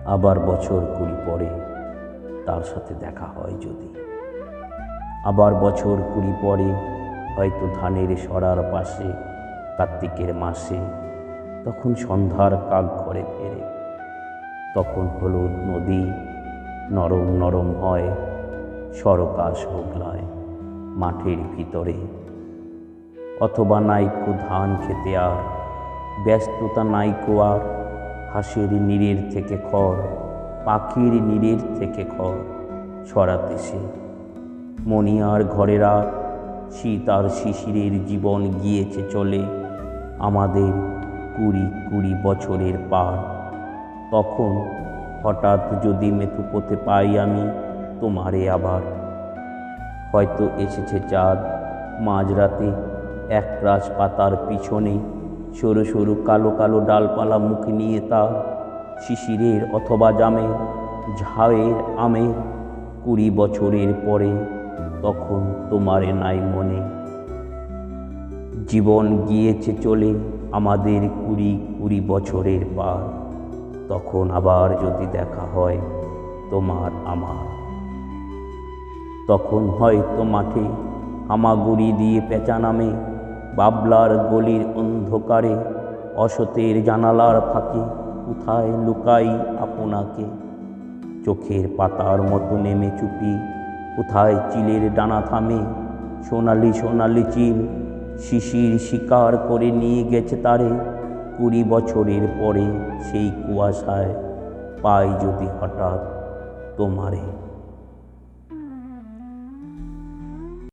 আবার বছর 20 পরে তার সাথে দেখা হয় যদি, আবার বছর 20 পরে হয়তো ধানের সরার পাশে কার্তিকের মাসে, তখন সন্ধ্যার কাক ঘরে ফেরে, তখন হলুদ নদী নরম নরম হয়, সরকাশ হোগলায় মাঠের ভিতরে। অথবা নাইকো ধান খেতে আর ব্যস্ততা নাইকো আর, হাঁসের নীড়ের থেকে খড়, পাখির নীড়ের থেকে খড় সরাতে সে। মণিয়ার ঘরের আর শীত আর শিশিরের জীবন গিয়েছে চলে আমাদের 20 বছরের পার। তখন হঠাৎ যদি মেথুপোতে পাই আমি তোমারে আবার, হয়তো এসেছে চাঁদ মাঝরাতে একরাশ পাতার পিছনে, সরু সরু কালো কালো ডালপালা মুখ নিয়ে তার, শিশিরের অথবা জামে ঝাউয়ের আমে 20 বছরের পরে, তখন তোমারে নাই মনে। জীবন গিয়েছে চলে আমাদের 20 বছরের পার। তখন আবার যদি দেখা হয় তোমার আমার, তখন হয়তো মাঠে হামাগুড়ি দিয়ে পেঁচা নামে, বাবলার গলির অন্ধকারে অসতের জানালার ফাঁকে কোথায় লুকাই আপনাকে। চোখের পাতার মতো নেমে চুপি কোথায় চিলের ডানা থামে, সোনালি সোনালি চিল শিশির শিকার করে নিয়ে গেছে তারে 20 বছরের পরে। সেই কুয়াশায় পাই যদি হঠাৎ তোমারে।